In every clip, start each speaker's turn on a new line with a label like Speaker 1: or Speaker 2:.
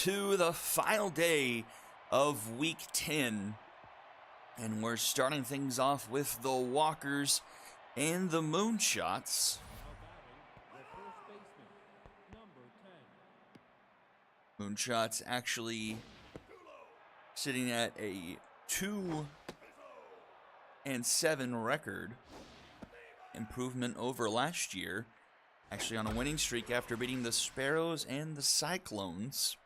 Speaker 1: to the final day of Week 10. And we're starting things off with the Walkers and the Moonshots. Moonshots actually sitting at a 2-7 record. Improvement over last year. Actually on a winning streak after beating the Sparrows and the Cyclones.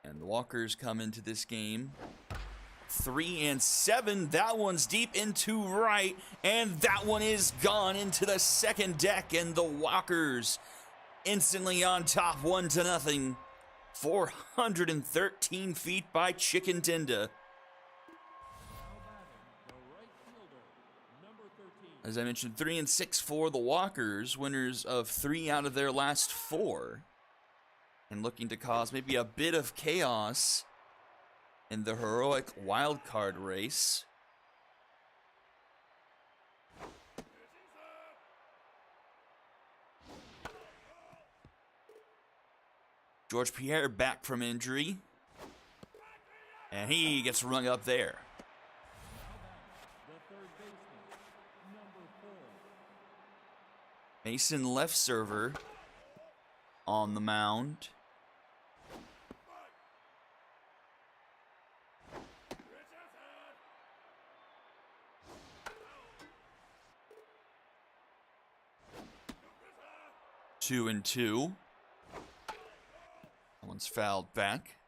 Speaker 1: And the Walkers come into this game 3-7. That one's deep into right, and that one is gone into the second deck, and the Walkers instantly on top 1-0. 413 feet by Chicken Dinda. As I mentioned, 3-6 for the Walkers, winners of 3 out of their last 4. And looking to cause maybe a bit of chaos in the heroic wildcard race. George Pierre back from injury. And he gets rung up there. Mason left server on the mound. Two and two. That one's fouled back.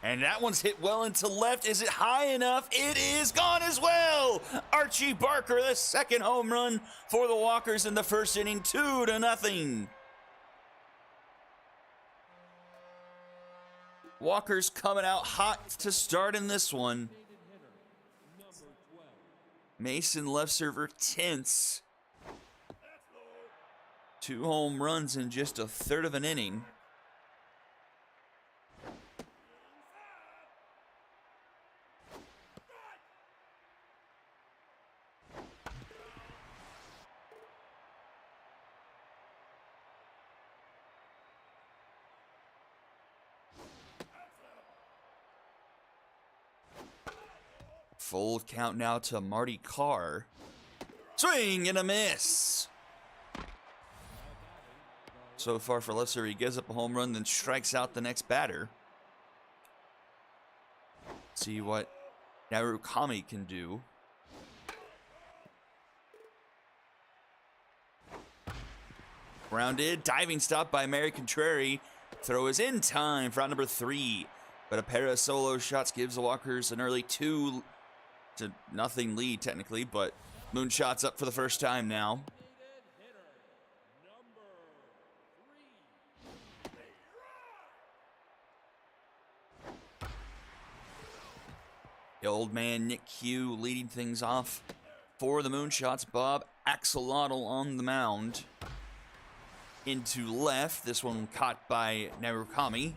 Speaker 1: And that one's hit well into left. Is it high enough? It is gone as well. Archie Barker, the second home run for the Walkers in the first inning, 2-0. Walkers coming out hot to start in this one. Mason left server tense. 2 home runs in just a third of an inning. Full count now to Marty Carr. Swing and a miss. So far for left server, he gives up a home run, then strikes out the next batter. See what Narukami can do. Grounded, diving stop by Mary Contrary. Throw is in time for out number 3. But a pair of solo shots gives the Walkers an early 2-0 lead technically, but Moonshots up for the first time now. The old man Nick Hugh leading things off for the Moonshots. Bob Axolotl on the mound. Into left. This one caught by Narukami.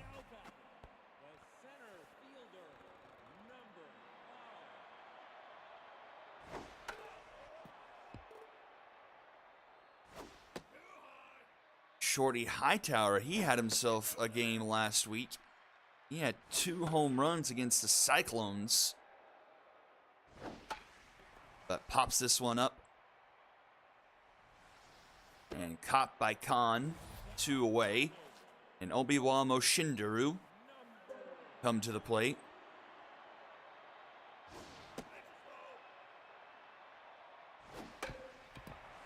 Speaker 1: Shorty Hightower, he had himself a game last week. He had 2 home runs against the Cyclones. But pops this one up. And caught by Khan. 2 away. And Obiwa Moshindaru come to the plate.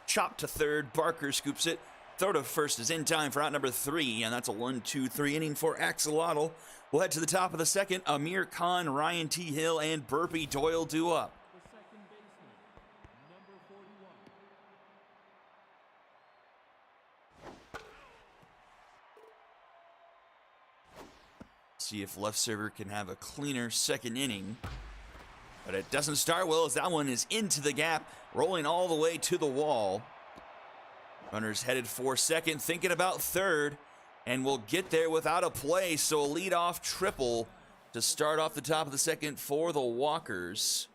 Speaker 1: Chop to third. Barker scoops it. Throw to first is in time for out number 3, and that's a 1-2-3 inning for Axolotl. We'll head to the top of the second. Amir Khan, Ryan T. Hill, and Burpee Doyle due up. See if left server can have a cleaner second inning. But it doesn't start well as that one is into the gap, rolling all the way to the wall. Runners headed for second, thinking about third, and will get there without a play. So a leadoff triple to start off the top of the second for the Walkers.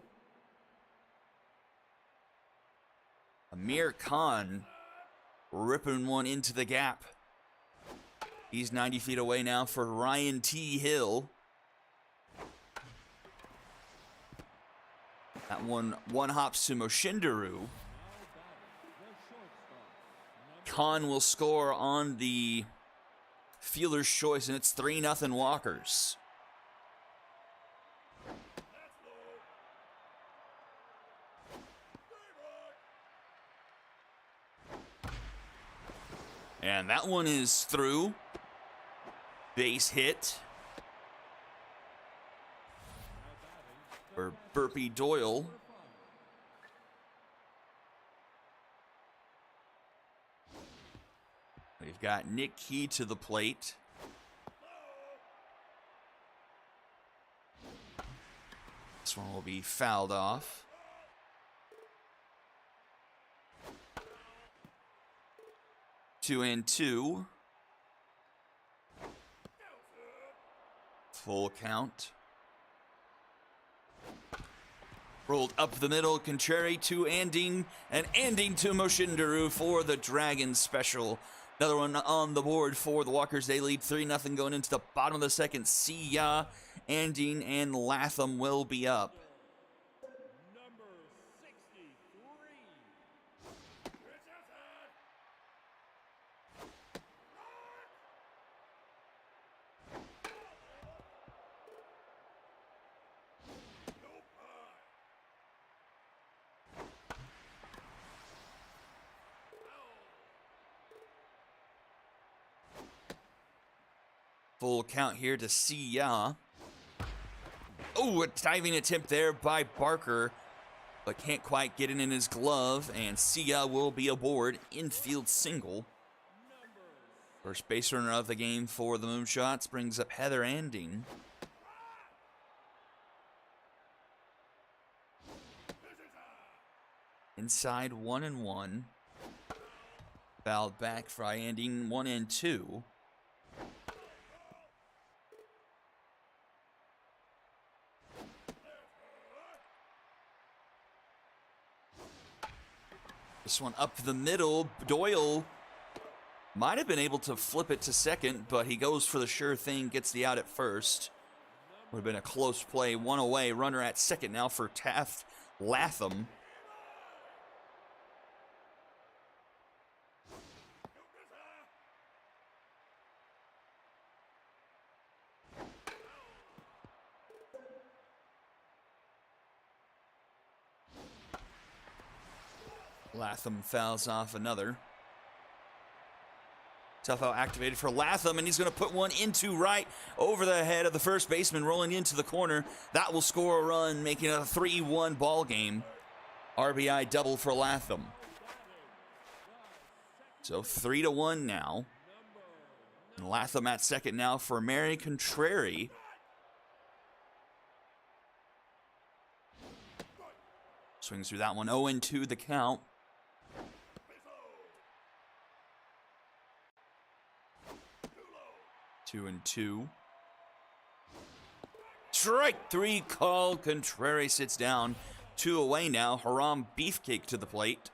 Speaker 1: Amir Khan ripping one into the gap. He's 90 feet away now for Ryan T. Hill. That one hops to Moshindaru. Khan will score on the fielder's choice, and it's 3-0 Walkers. And that one is through. Base hit for Burpee Doyle. We've got Nick Key to the plate. This one will be fouled off. Two and two. Full count. Rolled up the middle, contrary to Anding, and Anding to Moshindaru for the Dragons special. Another one on the board for the Walkers. They lead 3-0 going into the bottom of the second. Sia, Anding, and Latham will be up.
Speaker 2: Number 63.
Speaker 1: Full count here to Sia. Oh, a diving attempt there by Barker, but can't quite get it in his glove, and Sia will be aboard. Infield single. First base runner of the game for the Moonshots brings up Heather Anding. Inside 1-1. Fouled back for Anding 1-2. This one up the middle. Doyle might have been able to flip it to second, but he goes for the sure thing, gets the out at first. Would have been a close play. One away. Runner at second now for Taft Latham. Latham fouls off another. Tough out activated for Latham, and he's going to put one into right over the head of the first baseman, rolling into the corner. That will score a run, making it a 3-1 ball game. RBI double for Latham. So 3-1 now. And Latham at second now for Mary Contrary. Swings through that one. 0-2 the count. Two and two. Strike three called. Contrary sits down. Two away now. Haram Beefcake to the plate.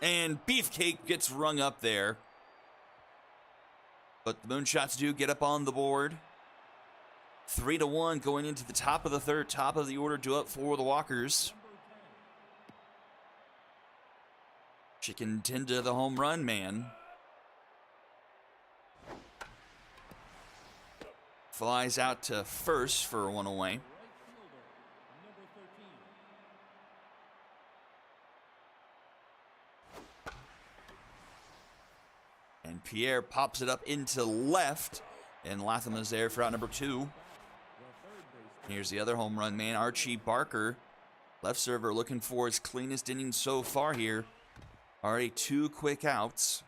Speaker 1: And Beefcake gets rung up there. But the Moonshots do get up on the board. 3-1 going into the top of the third, top of the order due up for the Walkers. Chicken Tinda, the home run man. Flies out to first for one away. And Pierre pops it up into left, and Latham is there for out number two. Here's the other home run man, Archie Barker. Left server looking for his cleanest inning so far here. Already two quick outs.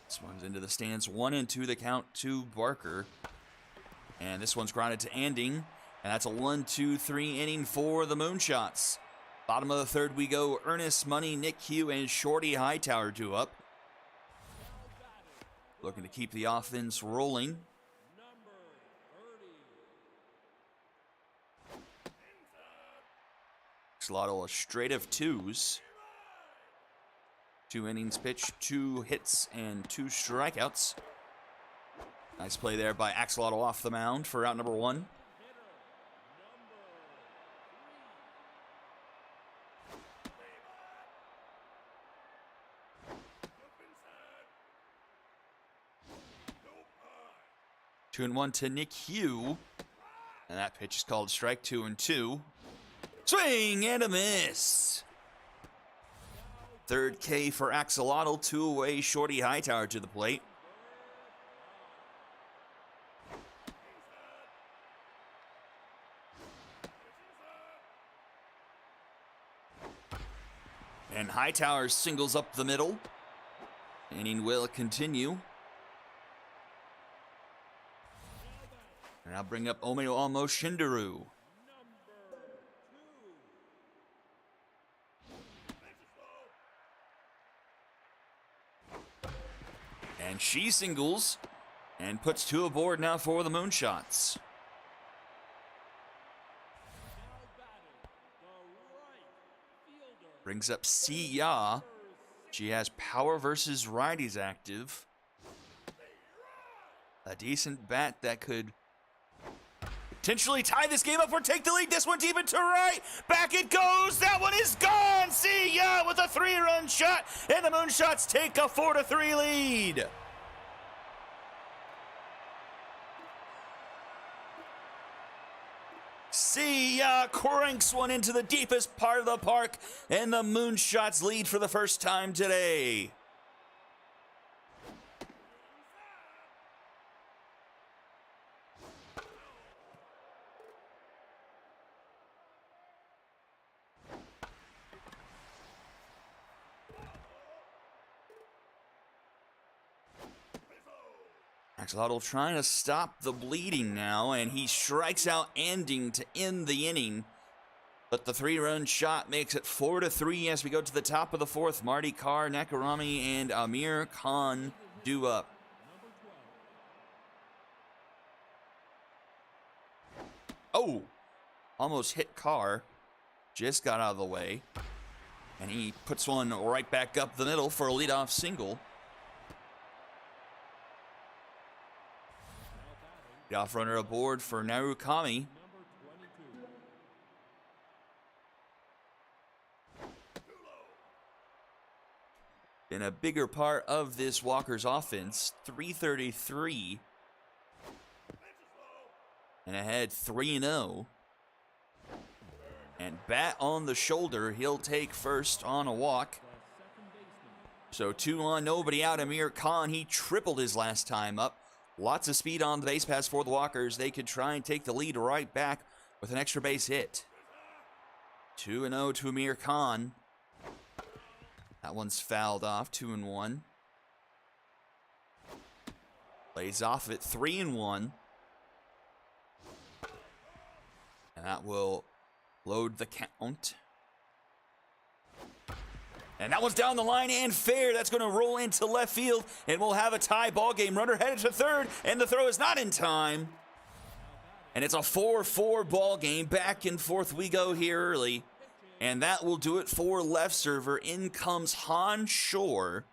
Speaker 1: This one's into the stands. 1-2 the count to Barker. And this one's grounded to Anding. And that's a 1-2-3 inning for the Moonshots. Bottom of the third we go. Ernest Money, Nick Hugh, and Shorty Hightower due up. Looking to keep the offense rolling.
Speaker 2: Number 30.
Speaker 1: Axolotl a straight of twos. 2 innings pitched, 2 hits, and 2 strikeouts. Nice play there by Axolotl off the mound for out number 1. 2-1 to Nick Hugh. And that pitch is called strike 2-2. Swing and a miss. Third K for Axolotl. 2 away, Shorty Hightower to the plate. And Hightower singles up the middle. Inning will continue. And I'll bring up Omeo Almo Shindaru. And she singles and puts 2 aboard now for the Moonshots. Brings up Siya. She has power versus righties active. A decent bat that could potentially tie this game up or take the lead. This one deep into right. Back it goes. That one is gone. Siya with a 3-run shot. And the Moonshots take a 4-3 lead. Siya cranks one into the deepest part of the park, and the Moonshots lead for the first time today. Axolotl trying to stop the bleeding now, and he strikes out Anding to end the inning. But the 3-run shot makes it 4-3 as we go to the top of the 4th. Marty Carr, Nakarami, and Amir Khan due up. Oh, almost hit Carr. Just got out of the way. And he puts one right back up the middle for a leadoff single. Leadoff runner aboard for Narukami. Been a bigger part of this Walker's offense. 333. And ahead 3-0. And bat on the shoulder. He'll take first on a walk. So 2 on, nobody out. Amir Khan, he tripled his last time up. Lots of speed on the base pass for the Walkers. They could try and take the lead right back with an extra base hit. 2-0 to Amir Khan. That one's fouled off. 2-1. Lays off at 3-1. And that will load the count. And that one's down the line and fair. That's going to roll into left field, and we'll have a tie ball game. Runner headed to third, and the throw is not in time. And it's a 4-4 ball game. Back and forth we go here early. And that will do it for left server. In comes Han Shore.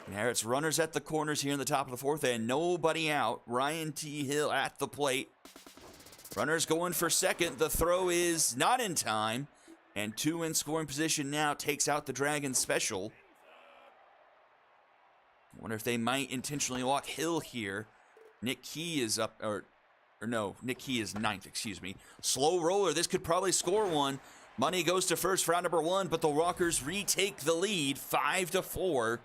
Speaker 1: And there it's runners at the corners here in the top of the 4th, and nobody out. Ryan T. Hill at the plate. Runners going for second. The throw is not in time. And 2 in scoring position now, takes out the Dragon special. Wonder if they might intentionally walk Hill here. Nick Key is up, or no, Nick Key is 9th, excuse me. Slow roller, this could probably score one. Money goes to first for out number 1, but the Walkers retake the lead, 5-4.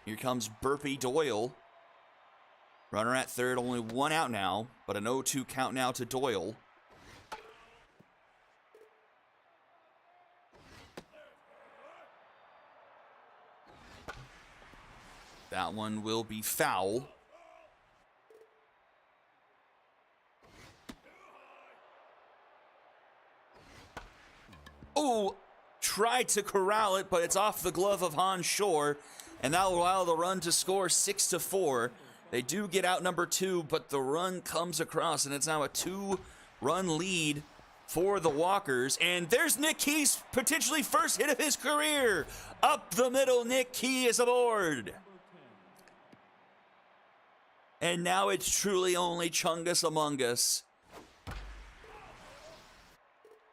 Speaker 1: Here comes Burpee Doyle. Runner at third, only 1 out now, but an 0-2 count now to Doyle. That one will be foul. Oh, tried to corral it, but it's off the glove of Han Shore, and that will allow the run to score 6-4. They do get out number 2, but the run comes across, and it's now a 2-run lead for the Walkers. And there's Nick Key's potentially first hit of his career. Up the middle, Nick Key is aboard. And now it's truly only Chungus Among Us.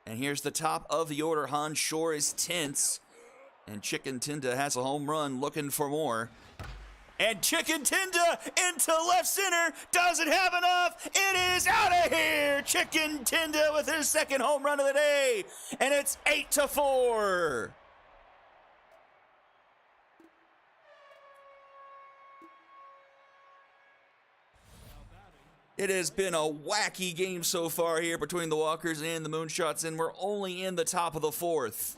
Speaker 1: And here's the top of the order. Han Shore is tense. And Chicken Tinda has a home run looking for more. And Chicken Tinda into left center. Doesn't have enough. It is out of here. Chicken Tinda with his second home run of the day. And it's 8-4. It has been a wacky game so far here between the Walkers and the Moonshots, and we're only in the top of the 4th.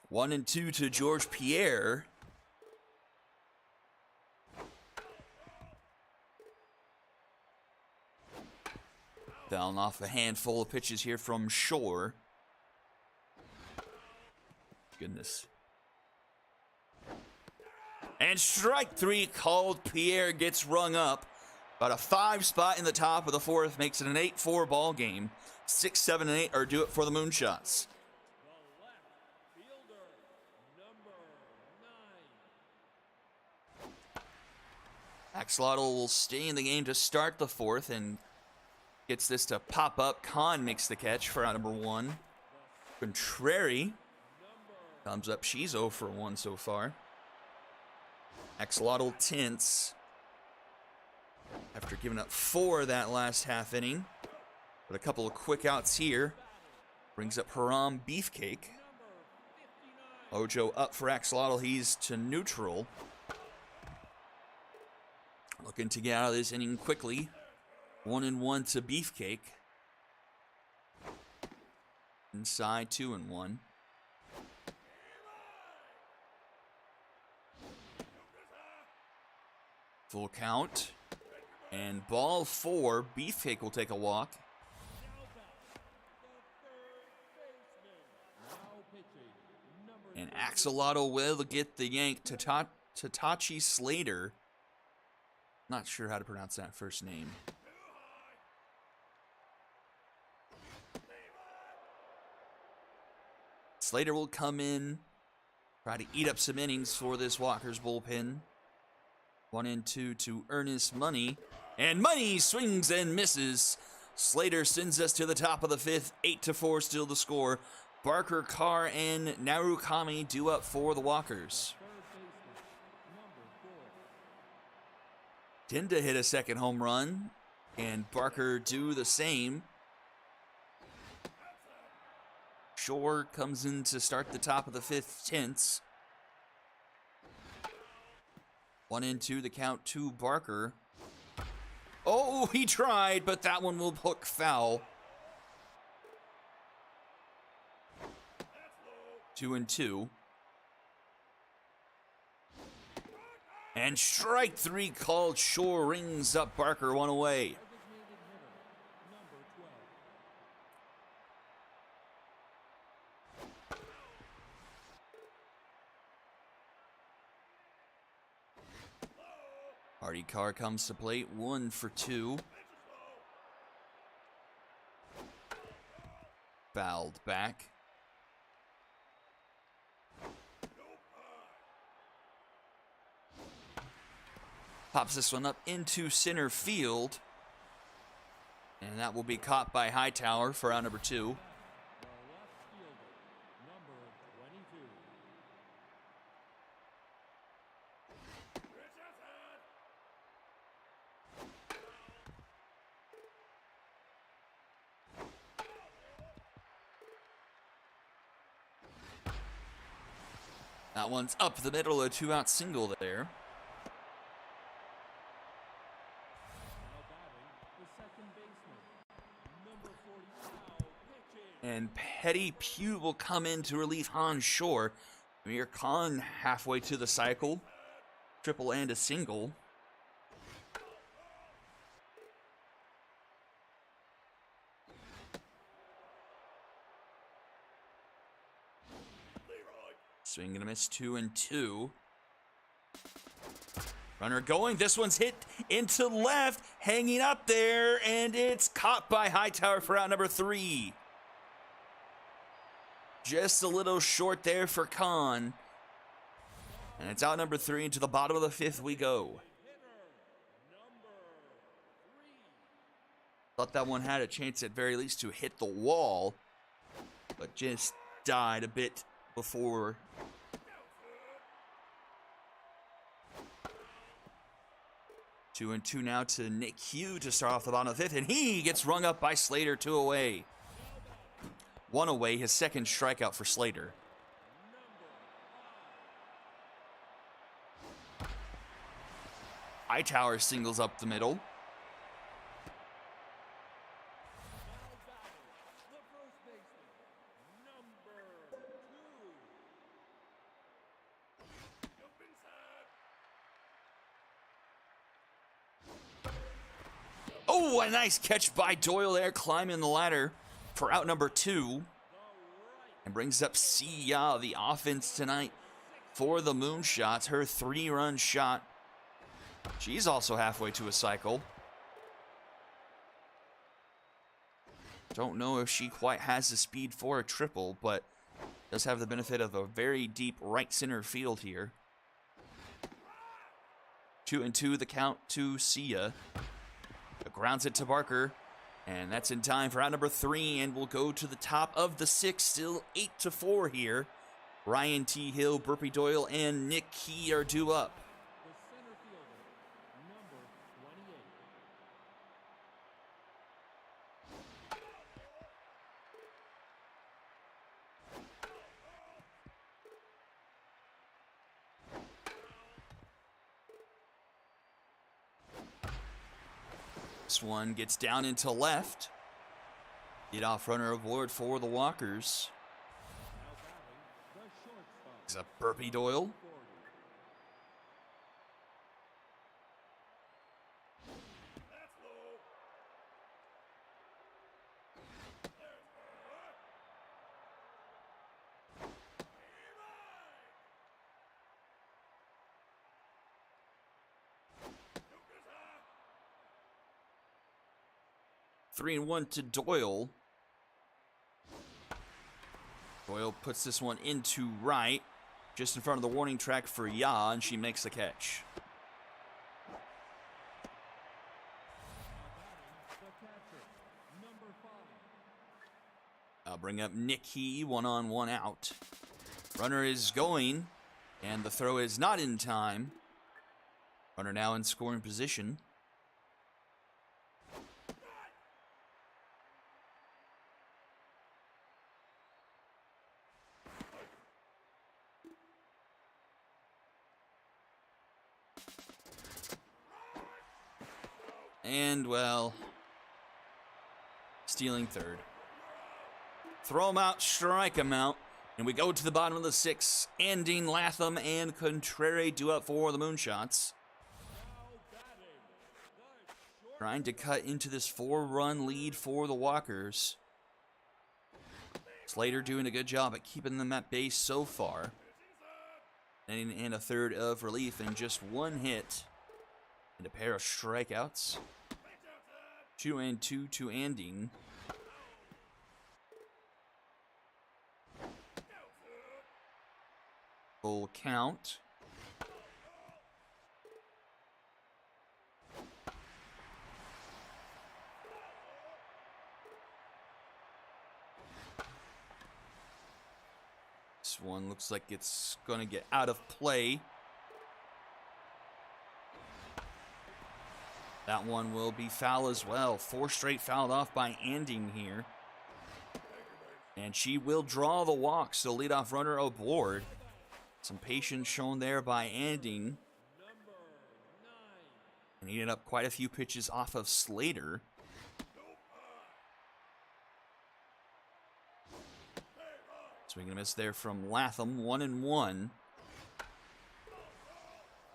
Speaker 1: One and 2 to George Pierre. Fouling off a handful of pitches here from Shore. Goodness. And strike 3 called. Pierre gets rung up. About a 5 spot in the top of the 4th makes it an 8-4 ball game. 6, 7, and 8 are do it for the Moonshots. Axolotl will stay in the game to start the 4th and gets this to pop up. Khan makes the catch for out number 1. Contrary comes up. She's 0 for 1 so far. Axolotl tense after giving up 4 that last half inning. But a couple of quick outs here. Brings up Haram Beefcake. Ojo up for Axolotl. He's to neutral. Looking to get out of this inning quickly. 1-1 to Beefcake. Inside 2-1. Full count. And ball 4. Beefcake will take a walk. And Axolotl will get the yank to Tatachi Slater. Not sure how to pronounce that first name. Slater will come in, try to eat up some innings for this Walkers bullpen. 1-2 to Ernest Money. And Money swings and misses. Slater sends us to the top of the 5th. 8-4 still the score. Barker, Carr, and Narukami due up for the Walkers. Tinda hit a second home run, and Barker do the same. Shore comes in to start the top of the 5th, tense. 1-2 the count to Barker. Oh, he tried, but that one will hook foul. 2-2. And strike 3 called. Shore rings up Barker, 1 away. Artie Carr comes to plate, 1 for 2. Fouled back. Pops this one up into center field. And that will be caught by Hightower for out number 2. That one's up the middle, a 2-out single there. And Petty Pew will come in to relieve Han Shore. Amir Khan halfway to the cycle. Triple and a single. Swing and a miss, 2 and 2. Runner going. This one's hit into left, hanging up there, and it's caught by Hightower for out number 3. Just a little short there for Khan. And it's out number 3, into the bottom of the 5th we go. Thought that one had a chance at very least to hit the wall, but just died a bit before. Two and 2 now to Nick Hugh to start off the bottom of the 5th, and he gets rung up by Slater, 2 away. 1 away, his second strikeout for Slater. Hightower singles up the middle. Oh, a nice catch by Doyle there, climbing the ladder for out number 2. And brings up Sia, the offense tonight for the Moonshots. Her 3-run shot. She's also halfway to a cycle. Don't know if she quite has the speed for a triple, but does have the benefit of a very deep right center field here. 2 and 2 the count to Sia. Grounds it to Barker, and that's in time for out number 3, and we'll go to the top of the 6th, still 8-4 here. Ryan T. Hill, Burpee Doyle, and Nick Key are due up.
Speaker 2: The center fielder, number 28.
Speaker 1: This one gets down into left. Leadoff runner aboard for the Walkers. It's a Burpee Doyle. Three and 1 to Doyle. Doyle puts this one into right, just in front of the warning track for Ya, and she makes the catch. I'll bring up Nick Key, 1 on 1 out. Runner is going, and the throw is not in time. Runner now in scoring position. And, well, stealing third. Throw him out, strike him out. And we go to the bottom of the 6th. Ending Latham and Contrary due up for the Moonshots. Trying to cut into this 4-run lead for the Walkers. Slater doing a good job at keeping them at base so far. And a third of relief and just 1 hit. And a pair of strikeouts. 2 and 2 to Anding. Full count. This one looks like it's going to get out of play. That one will be foul as well. 4 straight fouled off by Anding here. And she will draw the walk, so leadoff runner aboard. Some patience shown there by Anding. And he ended up quite a few pitches off of Slater. Swing and a miss there from Latham. 1-1.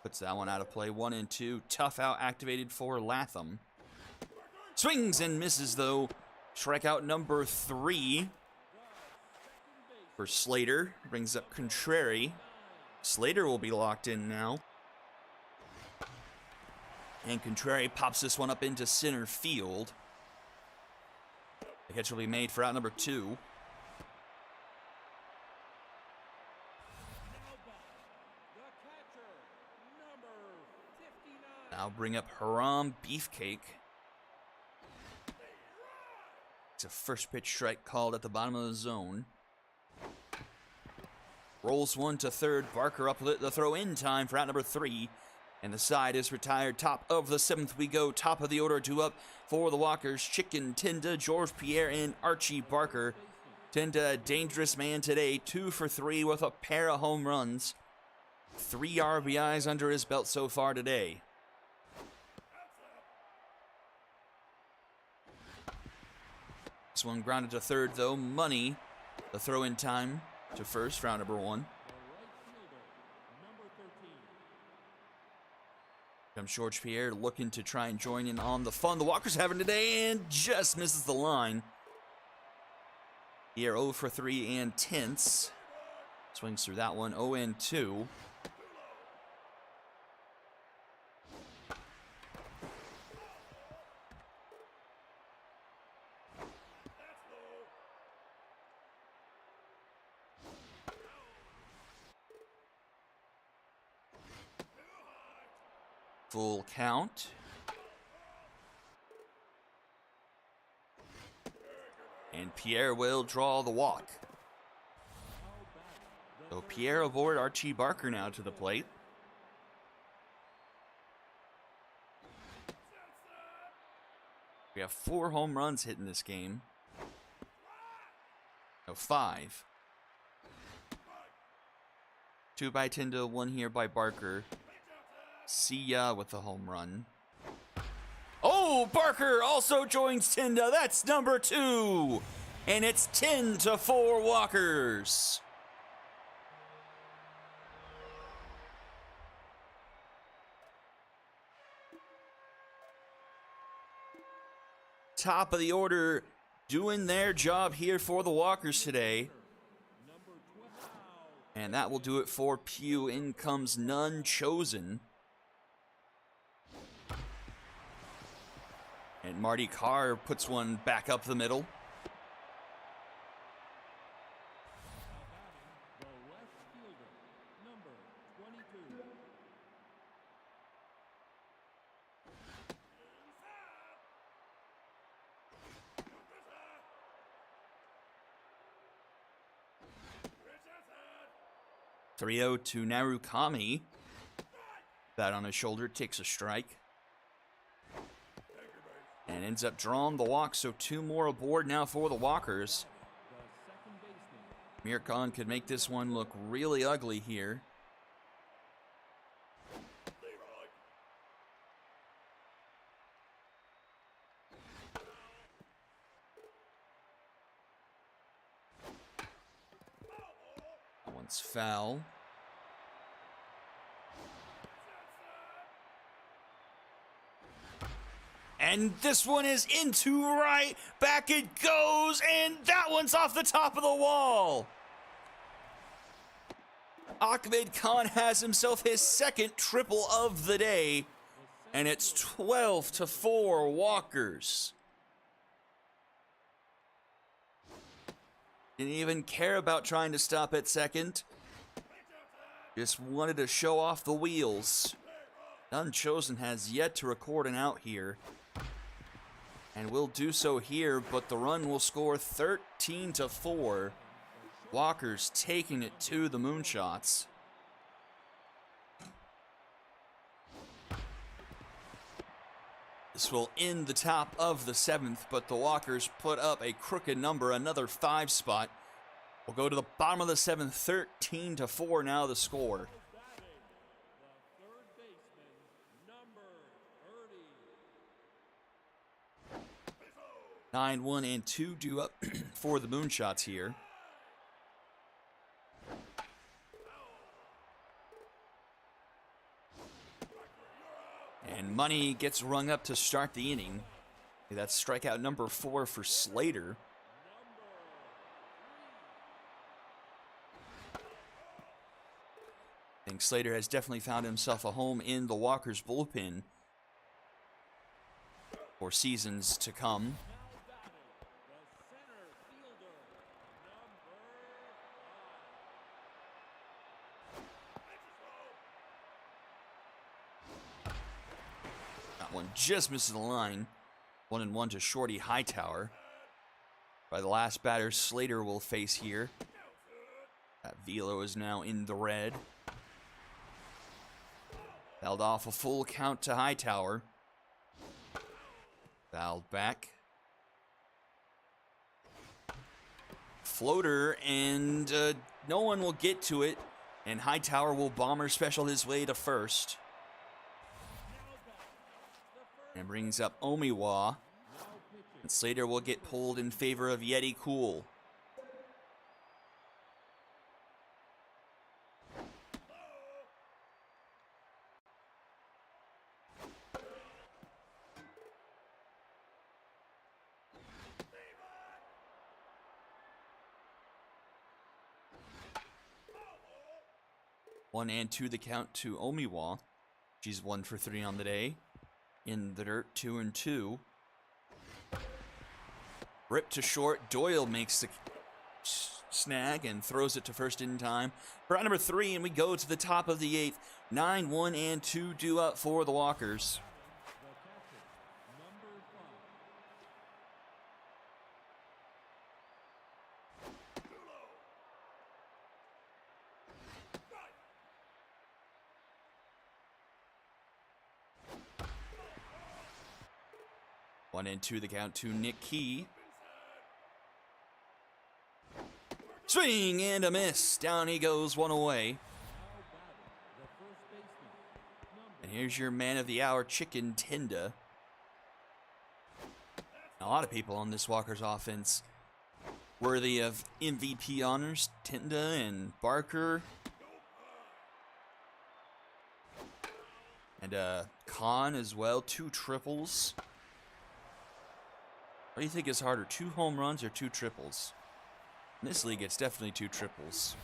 Speaker 1: Puts that one out of play. 1-2. Tough out activated for Latham. Swings and misses, though. Strikeout number 3 for Slater. Brings up Contrary. Slater will be locked in now. And Contrary pops this one up into center field. The catch will be made for out number 2. Now bring up Haram Beefcake. It's a first pitch strike called at the bottom of the zone. Rolls one to third. Barker up the throw in time for out number 3. And the side is retired. Top of the 7th we go. Top of the order, 2 up for the Walkers. Chicken, Tinda, George Pierre, and Archie Barker. Tinda, a dangerous man today. 2 for 3 with a pair of home runs. 3 RBIs under his belt so far today. This one grounded to third, though. Money. The throw in time to first, round number 1. Comes George Pierre looking to try and join in on the fun the Walkers having today and just misses the line. Pierre 0 for 3 and tenths. Swings through that one. 0-2. Full count. And Pierre will draw the walk. So Pierre aboard Archie Barker now to the plate. We have 4 home runs hit in this game. No, 5. 2 by Tinda, 1 here by Barker. See ya with the home run. Oh, Barker also joins Tinda. That's number 2. And it's 10-4 Walkers. Top of the order doing their job here for the Walkers today. And that will do it for Pew. In comes none chosen. And Marty Carr puts one back up the middle.
Speaker 2: The left fielder, number 22.
Speaker 1: 3-0 to Narukami. Bat on his shoulder, takes a strike. And ends up drawing the walk, so 2 more aboard now for the Walkers.
Speaker 2: The second baseman,
Speaker 1: Mir Khan could make this one look really ugly here. That one's foul. And this one is into right. Back it goes. And that one's off the top of the wall. Ahmed Khan has himself his second triple of the day. And it's 12-4 Walkers. Didn't even care about trying to stop at second. Just wanted to show off the wheels. Unchosen has yet to record an out here. And will do so here, but the run will score 13-4. Walkers taking it to the Moonshots. This will end the top of the 7th, but the Walkers put up a crooked number, another 5 spot. We'll go to the bottom of the 7th, 13-4 now the score.
Speaker 2: batting, the third baseman, number 30.
Speaker 1: 9-1 and 2 due up for the Moonshots here. And money gets rung up to start the inning. That's strikeout number 4 for Slater. I think Slater has definitely found himself a home in the Walkers bullpen for seasons to come. That one just misses the line. 1-1 to Shorty Hightower. By the last batter Slater will face here. That velo is now in the red. Fouled off a full count to Hightower. Fouled back. Floater, and no one will get to it. And Hightower will bomber special his way to first. And brings up Omiwa. And Slater will get pulled in favor of Yeti Cool. One and two the count to Omiwa. She's 1 for 3 on the day. In the dirt, 2-2. Rip to short. Doyle makes the snag and throws it to first in time. For out number 3, and we go to the top of the 8th. 9-1 and 2 due up for the Walkers. One and two the count to Nick Key. Swing and a miss. Down he goes, one away. And here's your man of the hour, Chicken Tinda. A lot of people on this Walkers offense worthy of MVP honors. Tinda and Barker. And Khan as well, 2 triples. What do you think is harder, 2 home runs or 2 triples? In this league, it's definitely 2 triples.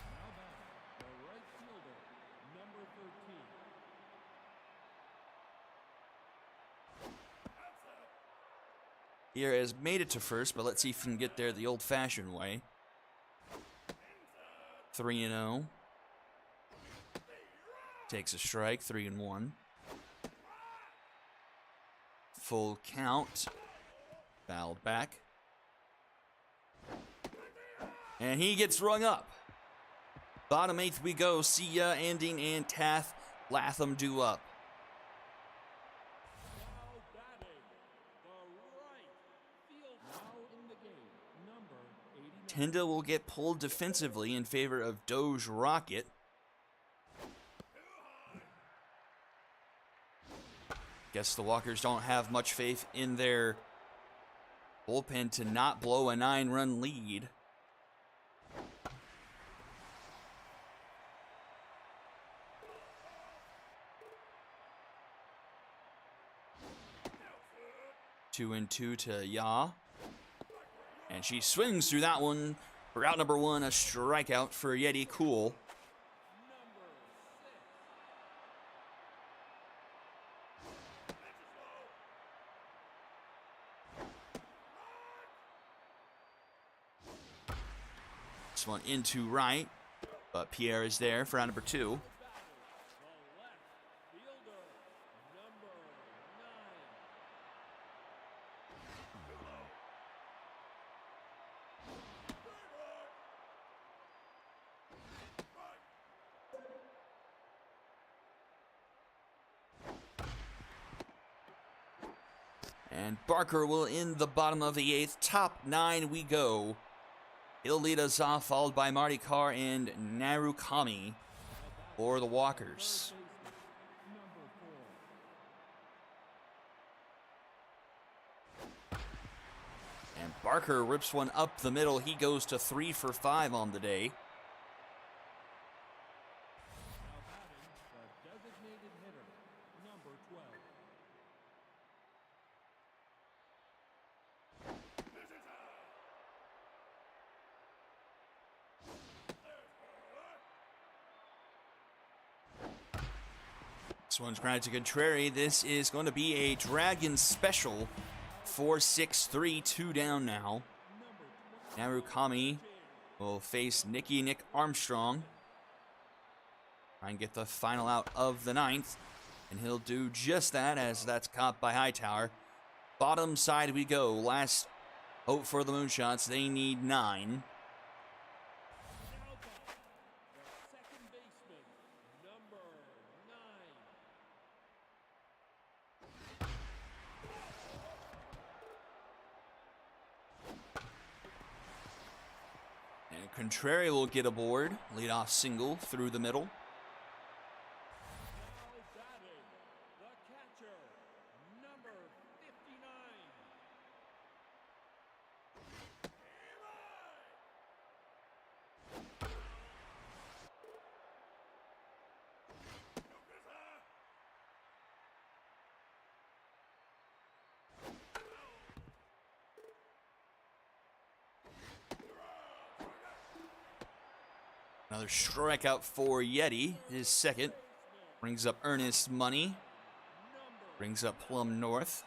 Speaker 1: Here has made it to first, but let's see if he can get there the old-fashioned way. 3-0. Takes a strike, 3-1. Full count. Fouled back. And he gets rung up. Bottom 8th we go. Sia, Anding, and Tath Latham due up. Tinda will get pulled defensively in favor of Doge Rocket. Guess the Walkers don't have much faith in their bullpen to not blow a 9-run lead. Two and two to Ya. And she swings through that one. For out number 1, a strikeout for Yeti Cool. This one into right, but Pierre is there for out number 2. And Barker will in the bottom of the 8th. Top 9 we go. He'll lead us off, followed by Marty Carr and Narukami for the Walkers. And Barker rips one up the middle. He goes to 3 for 5 on the day. This one's grounded to contrary. This is going to be a Dragon special. 4-6-3, 2 down now. Narukami will face Nick Armstrong. Try and get the final out of the 9th. And he'll do just that, as that's caught by Hightower. Bottom side we go. Last hope for the Moonshots. They need 9. And Contrary will get aboard. Leadoff single through the middle. Another strikeout for Yeti, his second. Brings up Earnest Money. Brings up Plum North.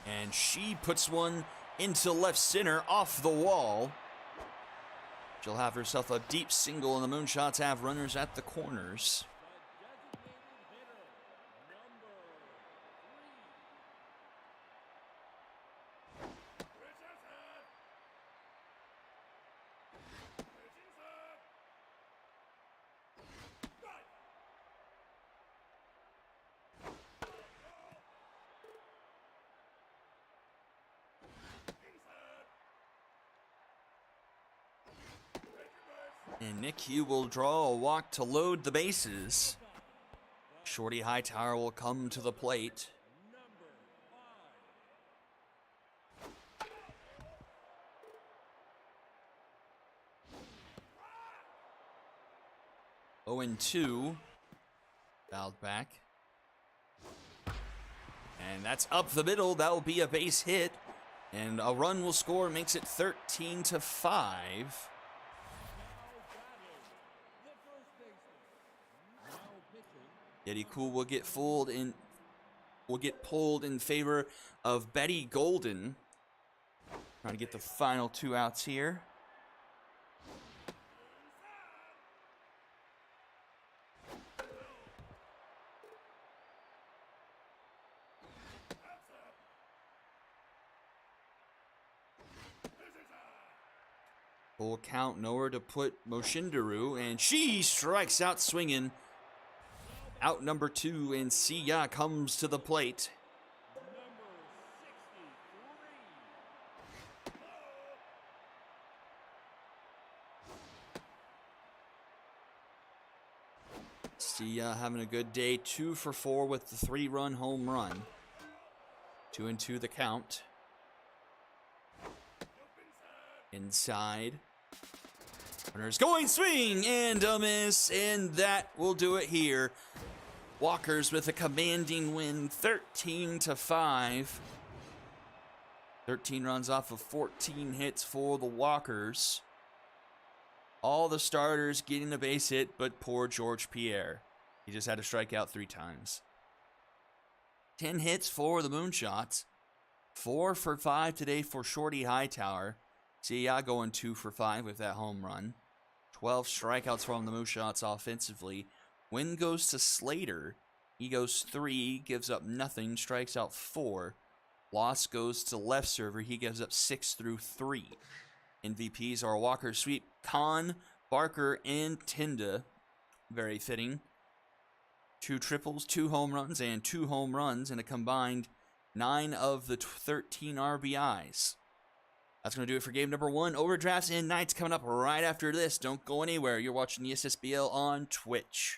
Speaker 1: And she puts one into left center off the wall. She'll have herself a deep single, and the Moonshots have runners at the corners. And Nick Hugh will draw a walk to load the bases. Shorty Hightower will come to the plate. Oh, and 2. Fouled back. And that's up the middle. That will be a base hit. And a run will score, makes it 13-5. Yeti Cool will get pulled in favor of Betty Golden. Trying to get the final 2 outs here. Full count, nowhere to put Moshindaru, and she strikes out swinging. Out number 2, and Siya comes to the plate. Siya having a good day, 2 for 4 with the 3-run home run. 2-2 the count. Inside. Runner's going, swing, and a miss, and that will do it here. Walkers with a commanding win, 13-5. 13 runs off of 14 hits for the Walkers. All the starters getting a base hit, but poor George Pierre. He just had to strike out 3 times. 10 hits for the Moonshots. 4 for 5 today for Shorty Hightower. Siya going 2 for 5 with that home run. 12 strikeouts from the Moonshots offensively. Win goes to Slater. He goes 3, gives up nothing, strikes out 4. Loss goes to left server. He gives up 6 through 3. MVPs are Walker Sweep, Khan, Barker, and Tinda. Very fitting. 2 triples, 2 home runs, and 2 home runs, and a combined 9 of the 13 RBIs. That's going to do it for game number 1. Overdrafts and nights coming up right after this. Don't go anywhere. You're watching the Ssbl on Twitch.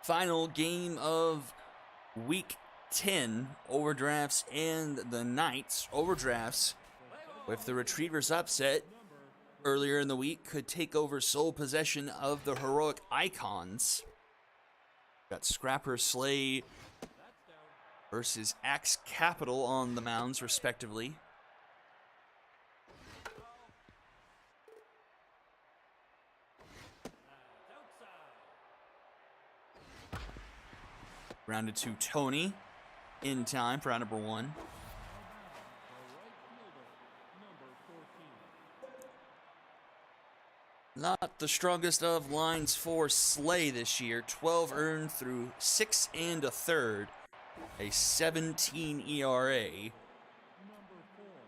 Speaker 1: final game of week 10 overdrafts and the Knights overdrafts. With the Retrievers upset earlier in the week, could take over sole possession of the Heroic Icons. Got Scrapper Slay versus Axe Capital on the mounds, respectively. Grounded to Tony in time for round number 1. Not the strongest of lines for Slay this year. 12 earned through 6 1/3. A 17 ERA.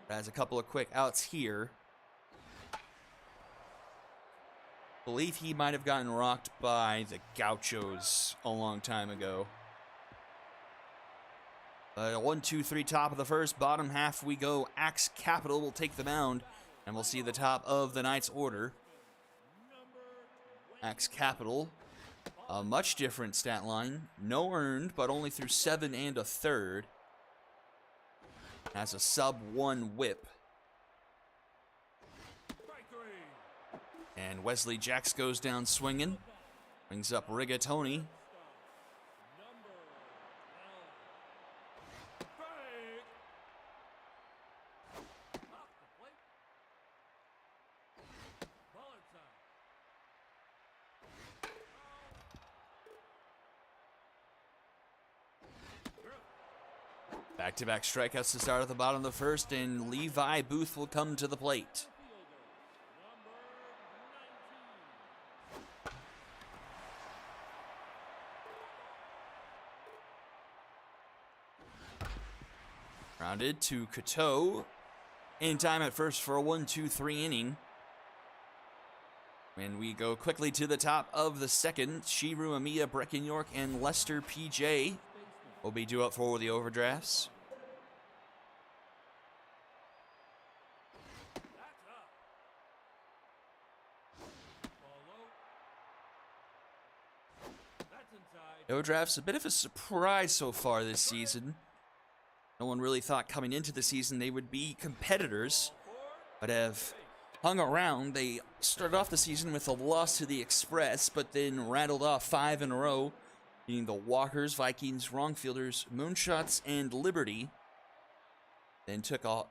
Speaker 1: Has a couple of quick outs here. Believe he might have gotten rocked by the Gauchos a long time ago. 1-2-3 top of the first. Bottom half we go. Axe Capital will take the mound. And we'll see the top of the Knights order. Axe Capital, a much different stat line. No earned, but only through 7 1/3. Has a sub-1 whip. And Wesley Jacks goes down swinging. Brings up Rigatoni. Back-to-back strikeouts to start at the bottom of the first, and Levi Booth will come to the plate. Grounded to Cateau. In time at first for a 1-2-3 inning. And we go quickly to the top of the second. Shiru Amiya, Brecken York, and Lester PJ will be due up for the overdrafts. Overdraft's a bit of a surprise so far this season. No one really thought coming into the season they would be competitors, but have hung around. They started off the season with a loss to the Express, but then rattled off 5 in a row, beating the Walkers, Vikings, Wrongfielders, Moonshots, and Liberty. Then took a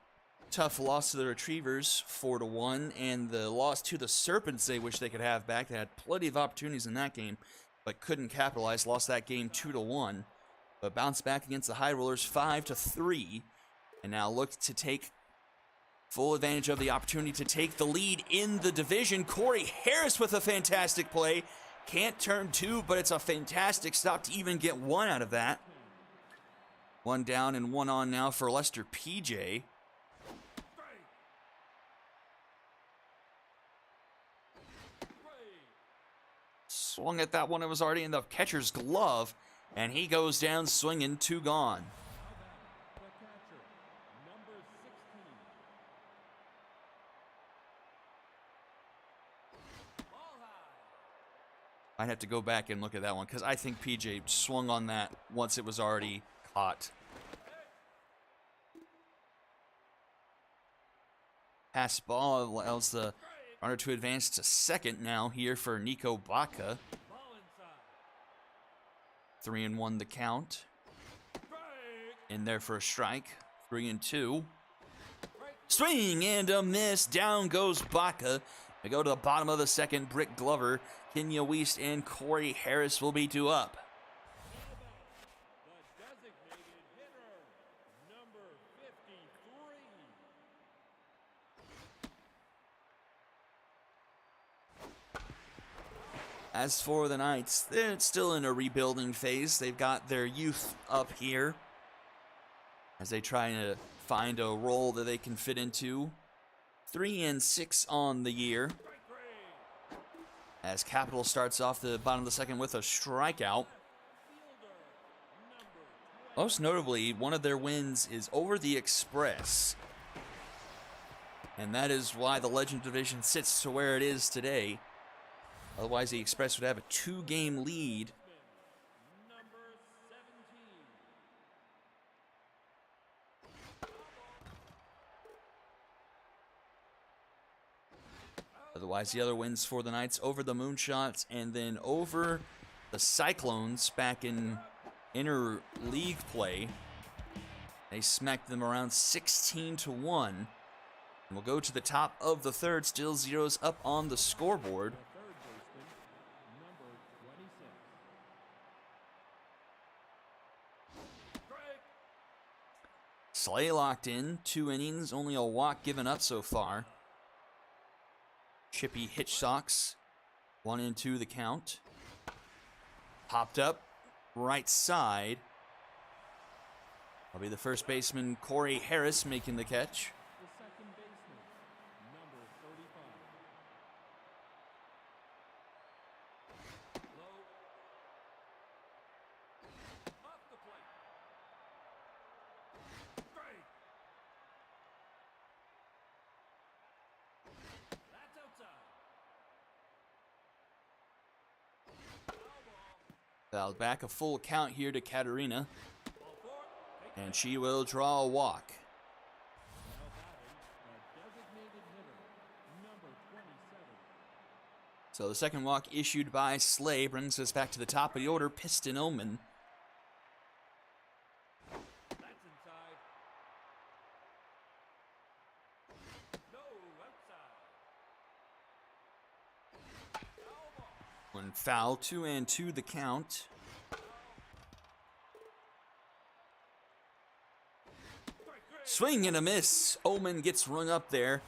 Speaker 1: tough loss to the Retrievers, 4-1, and the loss to the Serpents they wish they could have back. They had plenty of opportunities in that game, but couldn't capitalize. Lost that game 2-1, but bounced back against the High Rollers 5-3, and now look to take full advantage of the opportunity to take the lead in the division. Corey Harris with a fantastic play. Can't turn 2, but it's a fantastic stop to even get 1 out of that. 1 down and 1 on now for Lester PJ. Swung at that one. It was already in the catcher's glove, and he goes down swinging, 2 gone. I'd have to go back and look at that one because I think PJ swung on that once it was already caught. Pass ball allows the runner to advance to second now here for Nico Baca. 3-1 the count. In there for a strike. 3-2. Swing and a miss. Down goes Baca. We go to the bottom of the second. Brick Glover, Kenya Weist, and Corey Harris will be due up. As for the Knights, they're still in a rebuilding phase. They've got their youth up here as they try to find a role that they can fit into. 3-6 on the year. As Capital starts off the bottom of the second with a strikeout. Most notably, one of their wins is over the Express. And that is why the Legend Division sits to where it is today. Otherwise, the Express would have a 2-game lead Otherwise, the other wins for the Knights over the Moonshots and then over the Cyclones back in inter-league play. They smacked them around 16-1. And we'll go to the top of the third, still zeros up on the scoreboard.
Speaker 2: The third baseman, number 26.
Speaker 1: Slay locked in, 2 innings, only a walk given up so far. Chippy Hitchcocks, 1-2 the count. Popped up, right side. That'll be the first baseman, Corey Harris, making the catch.
Speaker 2: The second baseman, number 35. Low. Up the plate. Strike. That's outside. Foul ball.
Speaker 1: Fouled back, a full count here to Katarina,
Speaker 2: Ball four. Take
Speaker 1: and she will draw a walk.
Speaker 2: now batting, a designated hitter, number 27.
Speaker 1: So the second walk issued by Slay brings us back to the top of the order, Piston Omen.
Speaker 2: That's inside. No, outside. Foul ball.
Speaker 1: One foul, 2-2 the count.
Speaker 2: Strike three.
Speaker 1: Swing and a miss. Omen gets rung up there.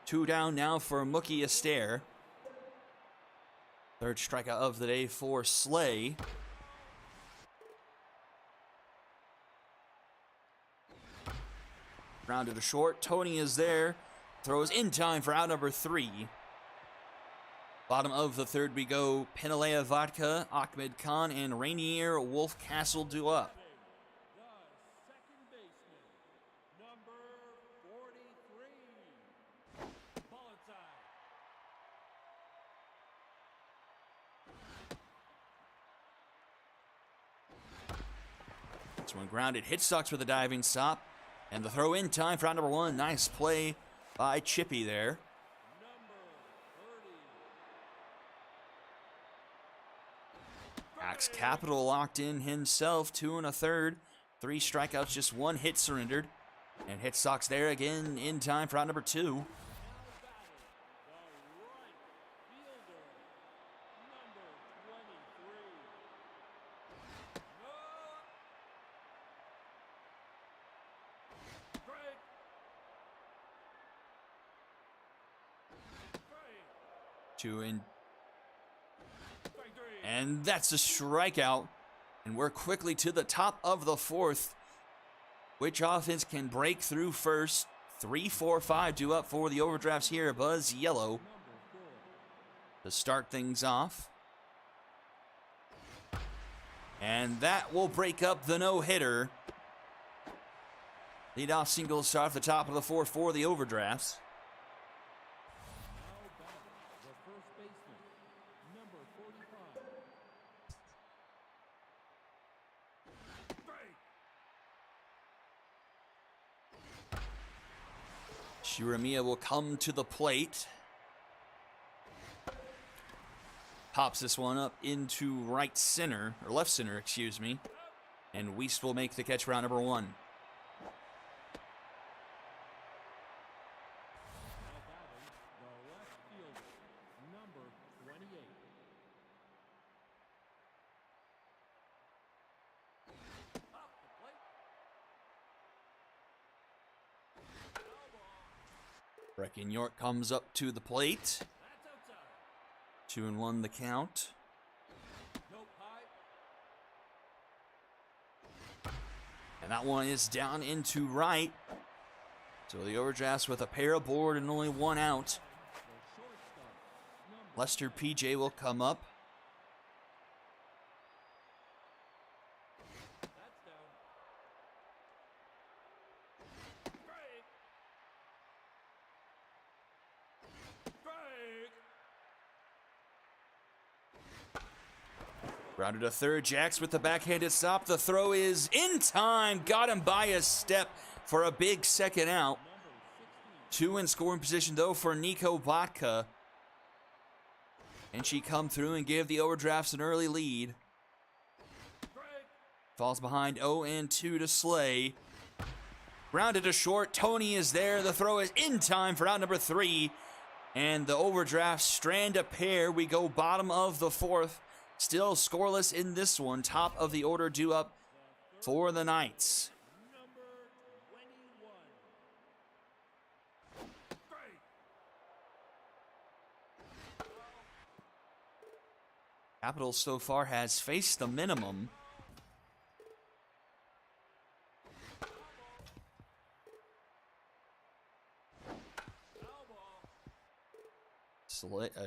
Speaker 1: 2 down now for Mookie Astaire. Third strikeout of the day for Slay. Grounded to short. Tony is there. Throws in time for out number 3. Bottom of the third we go. Penalea Vodka, Ahmed Khan, and Rainier Wolfcastle do up.
Speaker 2: The second baseman, number 43. Ball inside.
Speaker 1: This one grounded. Hitchcocks with a diving stop. And the throw in time for out number 1. Nice play by Chippy there.
Speaker 2: Number 30.
Speaker 1: Axe Capital locked in himself. 2 1/3. 3 strikeouts, just 1 hit surrendered. And Hitchcocks there again in time for out number 2.
Speaker 2: Now batting, the right fielder, number 23. No. Strike. Strike.
Speaker 1: 2 in.
Speaker 2: Strike three.
Speaker 1: And that's a strikeout. And we're quickly to the top of the 4th. Which offense can break through first? 3, 4, 5 due up for the overdrafts here. Buzz Yellow
Speaker 2: Number 4.
Speaker 1: to start things off. And that will break up the no-hitter. Leadoff single start at the top of the 4th for the overdrafts.
Speaker 2: Now batting, the first baseman, number 45. Strike.
Speaker 1: Shiramiya will come to the plate. Pops this one up into right center, or left center, excuse me. And Wiest will make the catch round number 1.
Speaker 2: Now batting, the left fielder, number 28. Up the plate. Foul ball.
Speaker 1: Brecken York comes up to the plate.
Speaker 2: That's outside.
Speaker 1: 2-1 the count.
Speaker 2: Nope, high.
Speaker 1: And that one is down into right. So the overdrafts with a pair aboard and only 1 out.
Speaker 2: The shortstop, number
Speaker 1: Lester PJ will come up.
Speaker 2: That's down. Strike. Strike.
Speaker 1: Grounded to third. Jax with the backhanded stop. The throw is in time. Got him by a step for a big second out.
Speaker 2: Number
Speaker 1: Two in scoring position, though, for Nico Vodka. And she come through and give the Overdrafts an early lead. Falls behind 0-2 to Slay. Grounded to short. Tony is there. The throw is in time for out number 3. And the Overdrafts strand a pair. We go bottom of the 4th. Still scoreless in this one. Top of the order due up for the Knights. Capital so far has faced the minimum.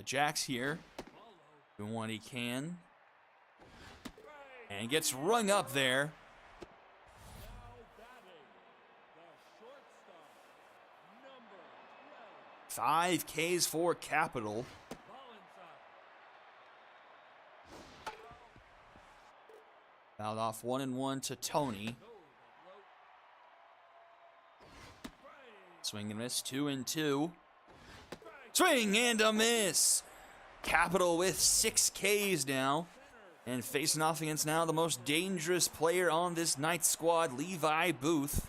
Speaker 1: Jax here, doing what he can, and gets rung up there. 5 Ks for Capital. Fouled off 1-1 to Tony. Swing and miss, 2-2. Swing and a miss. Capital with 6 Ks now. And facing off against now the most dangerous player on this Knights squad, Levi Booth.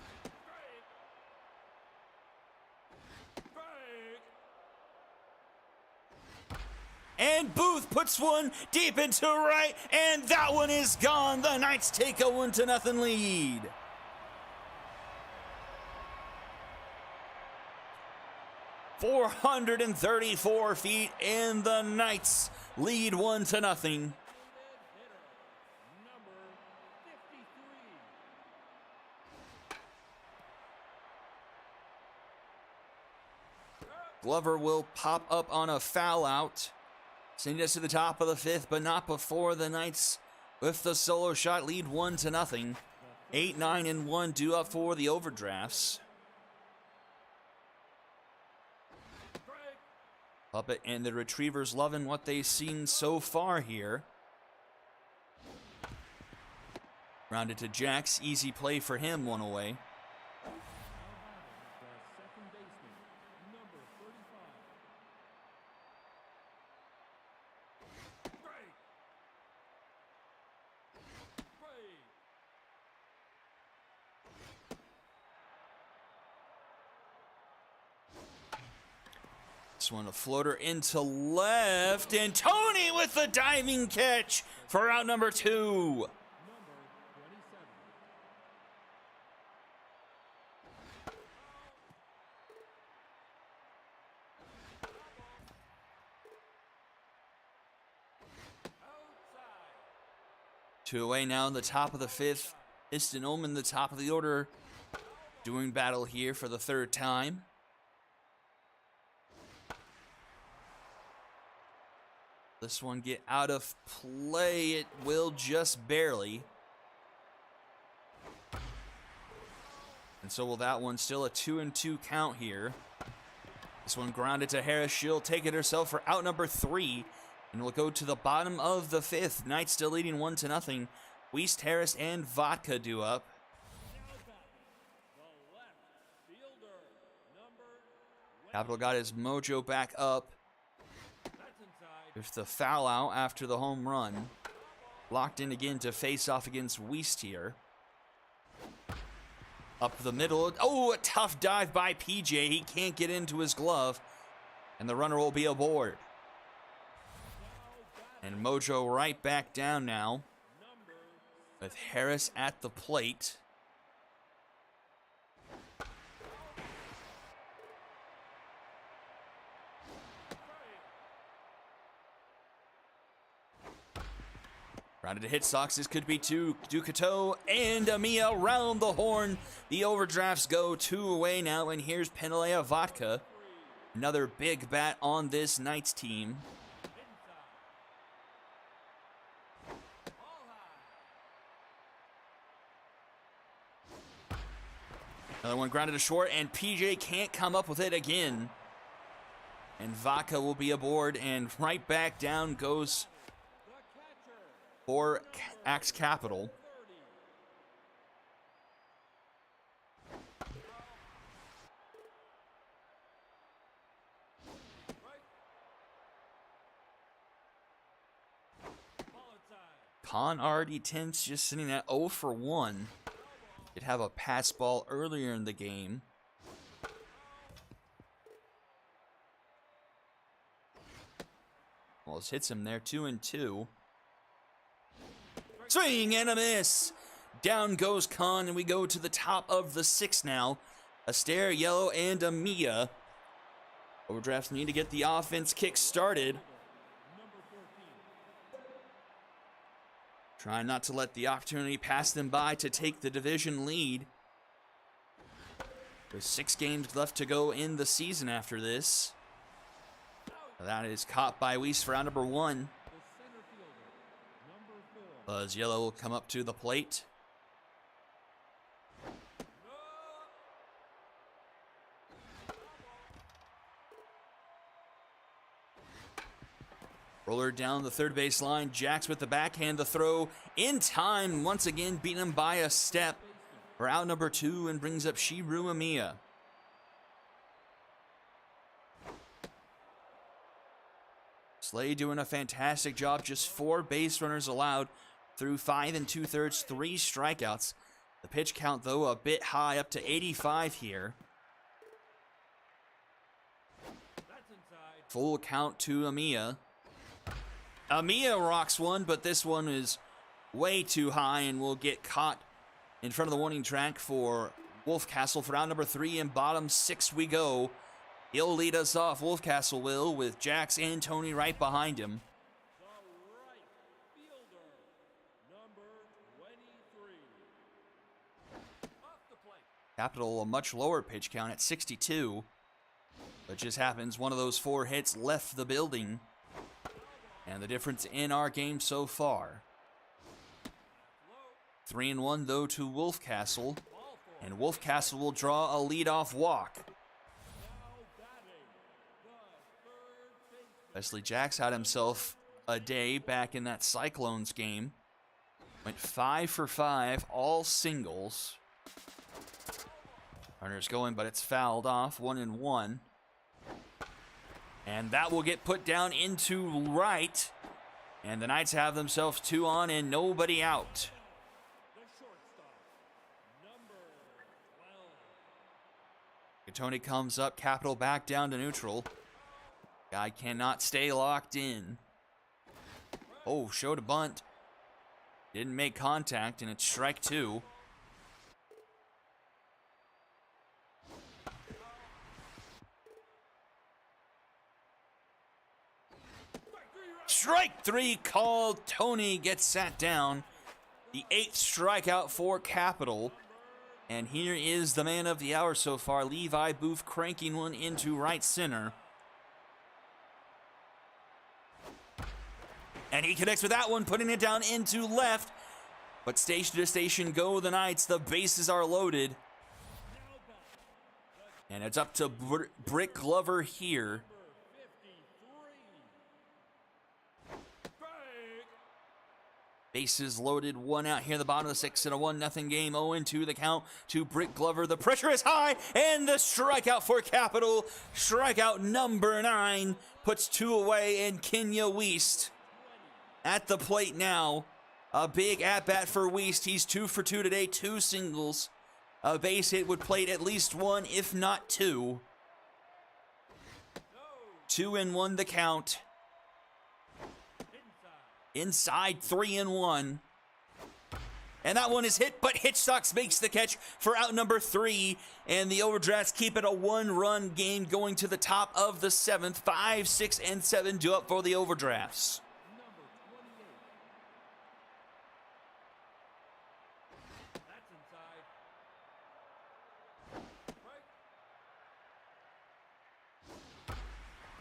Speaker 1: And Booth puts one deep into right, and that one is gone. The Knights take a 1-0 lead. .434 feet, and the Knights lead 1-0. Glover will pop up on a foul out. Sending us to the top of the 5th, but not before the Knights with the solo shot lead 1-0. 8, 9, and 1 due up for the Overdrafts. Puppet and the Retrievers loving what they've seen so far here. Rounded to Jax, easy play for him, one away. This one a floater into left, and Tony with the diving catch for out number 2. Two away now in the top of the 5th. Iston Omen, the top of the order, doing battle here for the 3rd time. This one get out of play. It will just barely. And so will that one. Still a 2-2 count here. This one grounded to Harris. She'll take it herself for out number 3. And we'll go to the bottom of the 5th. Knights still leading 1-0. Wiest, Harris, and Vodka due up. Capital got his mojo back up. There's the foul out after the home run. Locked in again to face off against Wiest here. Up the middle. Oh, a tough dive by PJ. He can't get into his glove. And the runner will be aboard. And mojo right back down now. With Harris at the plate. Rounded to hit Sox. This could be 2. Ducato and Amia round the horn. The Overdrafts go 2 away now, and here's Penalea Vodka. Another big bat on this Knights team. Another one grounded to short, and PJ can't come up with it again. And Vodka will be aboard, and right back down goes for Axe Capital. Khan already tense, just sitting at 0 for 1. Did have a pass ball earlier in the game. Wallace hits him there, 2-2. Swing and a miss. Down goes Khan, and we go to the top of the 6 now. Astaire, Yellow, and Amia. Overdrafts need to get the offense kick started. Trying not to let the opportunity pass them by to take the division lead. There's 6 games left to go in the season after this. That is caught by Weiss for round number 1. Buzz Yellow will come up to the plate. Roller down the third base line. Jax with the backhand, the throw in time. Once again, beating him by a step for out number 2 and brings up Shiru Amiya. Slay doing a fantastic job. Just 4 base runners allowed through 5 2/3, 3 strikeouts. The pitch count, though, a bit high, up to 85 here. Full count to Amiya. Amiya rocks one, but this one is way too high and will get caught in front of the warning track for Wolfcastle for round number 3, and bottom 6 we go. He'll lead us off, Wolfcastle will, with Jax and Tony right behind him.
Speaker 2: The right fielder, number 23. Off the plate.
Speaker 1: Capital a much lower pitch count at 62. But just happens one of those 4 hits left the building. And the difference in our game so far. 3-1 though to Wolfcastle. And Wolfcastle will draw a leadoff walk. Wesley Jax had himself a day back in that Cyclones game. Went 5 for 5, all singles. Runner's going, but it's fouled off, 1-1. And that will get put down into right. And the Knights have themselves 2 on and nobody out.
Speaker 2: The shortstop, number 12.
Speaker 1: Tony comes up, Capital back down to neutral. Guy cannot stay locked in. Oh, showed a bunt. Didn't make contact, and it's strike 2. Strike 3 called. Tony gets sat down. The 8th strikeout for Capital. And here is the man of the hour so far, Levi Booth, cranking one into right center. And he connects with that one, putting it down into left. But station to station go the Knights. The bases are loaded. And it's up to Brick Glover here. Bases loaded, 1 out here in the bottom of the 6th in a 1-0 game. 0-2 the count to Brick Glover. The pressure is high, and the strikeout for Capital. Strikeout number 9 puts 2 away, and Kenya Weist at the plate now. A big at-bat for Weist. He's 2 for 2 today, 2 singles. A base hit would plate at least 1, if not 2. 2-1 the count. Inside, 3-1. And that one is hit, but Hitchcocks makes the catch for out number 3. And the Overdrafts keep it a 1-run game going to the top of the 7th. 5, 6, and 7 due up for the Overdrafts.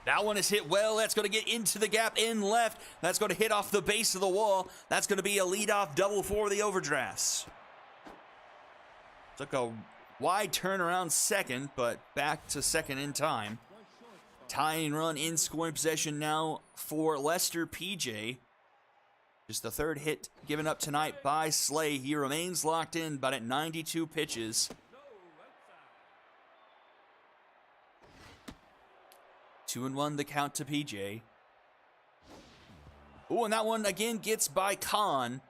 Speaker 1: That one is hit well. That's going to get into the gap in left. That's going to hit off the base of the wall. That's going to be a leadoff double for the Overdrafts. Took a wide turnaround second, but back to second in time. Tying run in scoring possession now for Lester PJ. Just the 3rd hit given up tonight by Slay. He remains locked in, but at 92 pitches. 2-1 the count to PJ. Ooh, and that one again gets by Khan,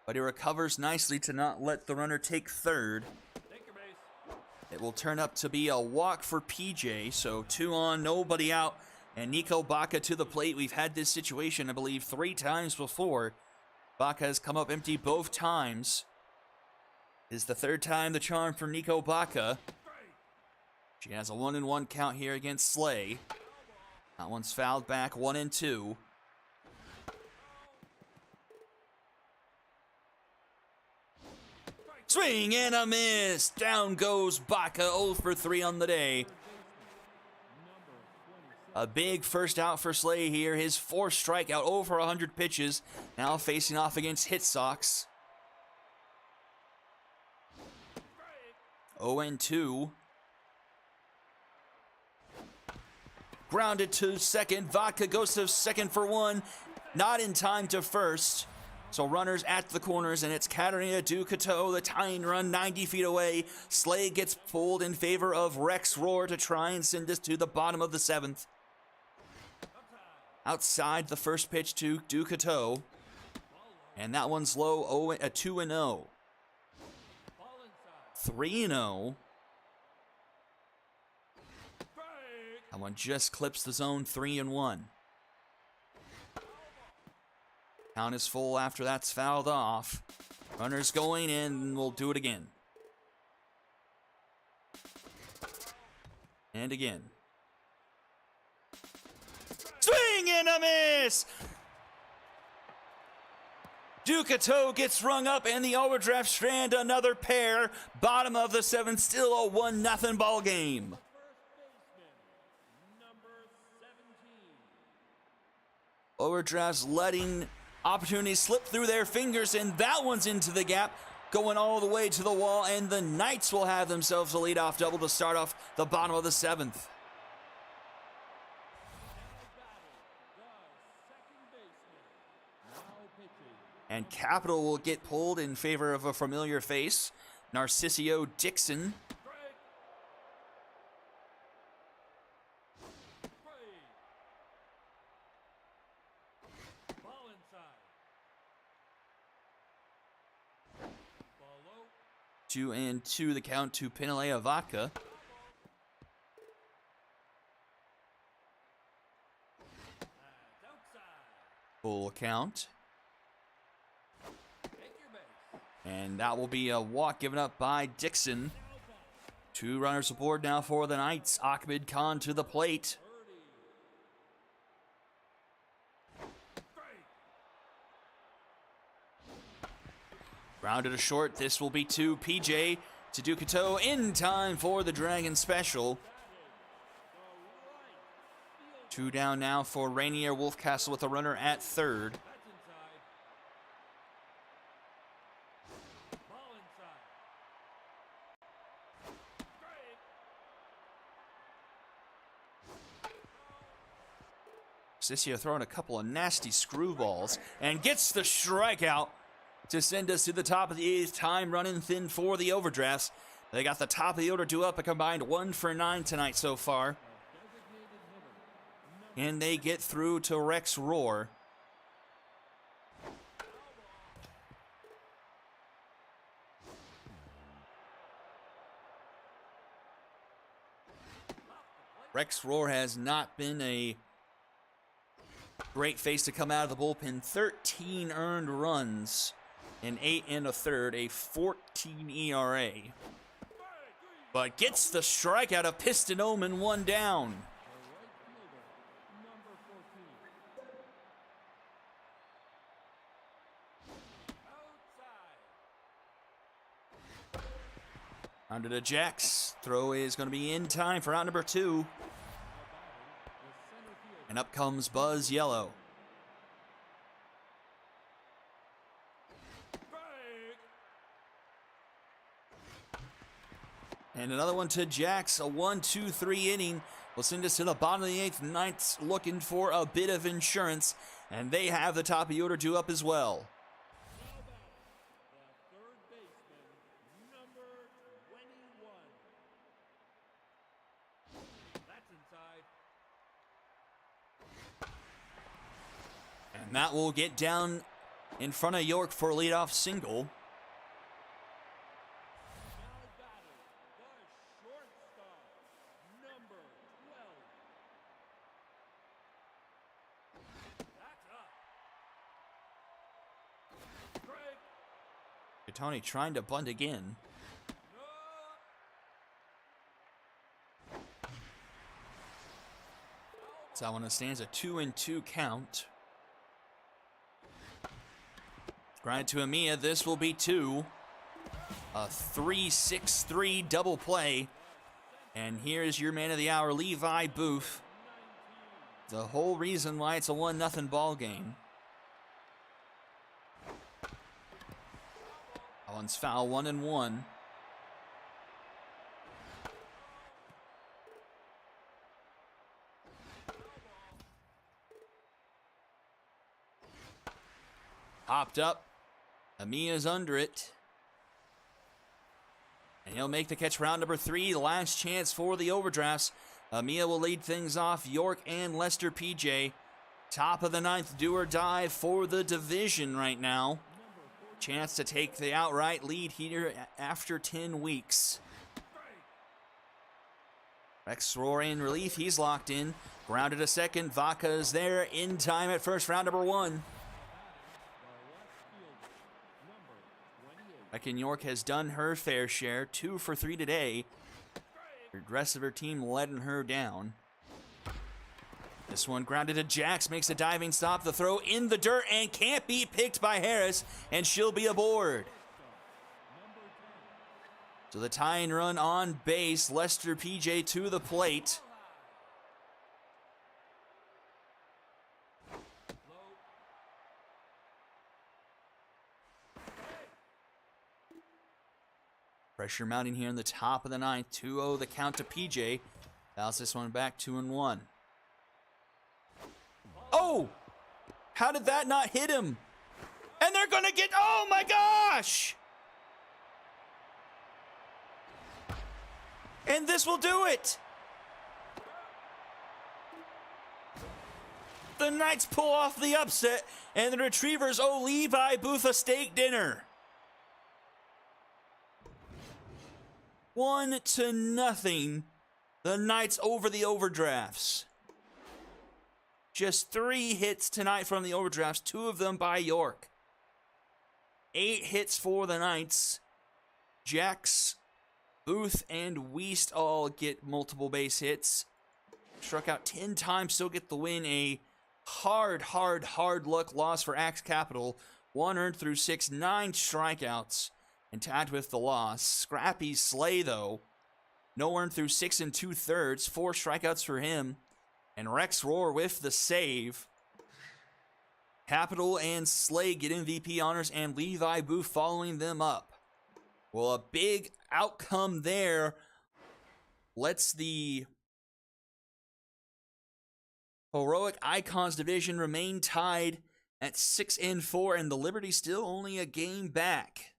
Speaker 1: but he recovers nicely to not let the runner take third.
Speaker 2: Take your base.
Speaker 1: It will turn up to be a walk for PJ, so 2 on, nobody out, and Nico Baca to the plate. We've had this situation, I believe, 3 times before. Baca has come up empty both times. This is the 3rd time the charm for Nico Baca. She has a 1-1 count here against Slay. That one's fouled back, 1-2. Swing and a miss. Down goes Baca, 0 for 3 on the day. A big first out for Slay here. His 4th strikeout, over 100 pitches. Now facing off against Hit Sox. 0-2. Grounded to second. Vodka goes to second for 1. Not in time to first. So runners at the corners, and it's Katarina Ducato, the tying run 90 feet away. Slay gets pulled in favor of Rex Roar to try and send this to the bottom of the 7th. Outside the first pitch to Ducato. And that one's low, 2-0. 3-0. That one just clips the zone, 3-1. Count is full after that's fouled off. Runner's going in, we'll do it again. And again. Swing and a miss! Ducato gets rung up and the overdraft strand another pair. Bottom of the 7th, still a 1-0 ball game. Overdraft's letting opportunities slip through their fingers, and that one's into the gap, going all the way to the wall, and the Knights will have themselves a leadoff double to start off the bottom of the 7th. And Capital will get pulled in favor of a familiar face, Narcisio Dixon.
Speaker 2: Ball inside.
Speaker 1: 2-2 the count to Pinalea Vodka. Full count. And that will be a walk given up by Dixon. 2 runners aboard now for the Knights. Ahmed Khan to the plate. Grounded to short. This will be to PJ to Ducato in time for the Dragon Special. 2 down now for Rainier Wolfcastle with a runner at third. Sissio throwing a couple of nasty screwballs and gets the strikeout to send us to the top of the 8th. Time running thin for the Overdrafts. They got the top of the order due up, a combined 1 for 9 tonight so far. And they get through to Rex Roar. Rex Roar has not been a great face to come out of the bullpen. 13 earned runs in 8 1/3, a 14 ERA. But gets the strikeout of Piston Omen, 1 down. Under to Jax. Throw is going to be in time for out number 2. And up comes Buzz Yellow. And another one to Jax. A 1-2-3 inning will send us to the bottom of the 8th. Knights looking for a bit of insurance. And they have the top of the order due up as well. And that will get down in front of York for a leadoff single.
Speaker 2: Now batting, the shortstop, number 12. That's up. Strike.
Speaker 1: Tony trying to bunt again. So that one stands a 2-2 count. Grind to Amia. This will be 2. A 3-6-3 double play. And here's your man of the hour, Levi Booth. The whole reason why it's a 1-0 ball game. That one's foul, 1-1. Hopped up. Amia's under it. And he'll make the catch round number 3. The last chance for the overdrafts. Amia will lead things off. York and Lester PJ. Top of the 9th, do or die for the division right now. Chance to take the outright lead here after 10 weeks. Rex Rohr in relief. He's locked in. Grounded a second. Vaca is there in time at first, round number 1. Reckon York has done her fair share. 2 for 3 today. The rest of her team letting her down. This one grounded to Jax, makes a diving stop. The throw in the dirt and can't be picked by Harris, and she'll be aboard. So the tying run on base. Lester PJ to the plate. Pressure mounting here in the top of the 9th. 2-0 the count to PJ. Bounce this one back, 2-1. Oh! How did that not hit him? And they're gonna get, oh my gosh! And this will do it! The Knights pull off the upset, and the Retrievers owe Levi Booth a steak dinner. 1-0. The Knights over the overdrafts. Just 3 hits tonight from the overdrafts, 2 of them by York. 8 hits for the Knights. Jax, Booth, and Wiest all get multiple base hits. Struck out 10 times, still get the win. A hard luck loss for Axe Capital. 1 earned through 6, 9 strikeouts. And tied with the loss. Scrappy Slay, though. No earned through 6 2/3. 4 strikeouts for him. And Rex Rohr with the save. Capital and Slay get MVP honors, and Levi Booth following them up. Well, a big outcome there lets the Heroic Icons division remain tied at 6-4, and the Liberty still only a game back.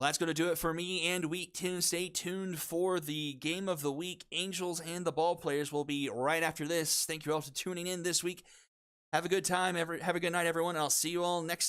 Speaker 1: That's going to do it for me and Week 10. Stay tuned for the Game of the Week. Angels and the Ball Players will be right after this. Thank you all for tuning in this week. Have a good time. Have a good night, everyone. I'll see you all next time.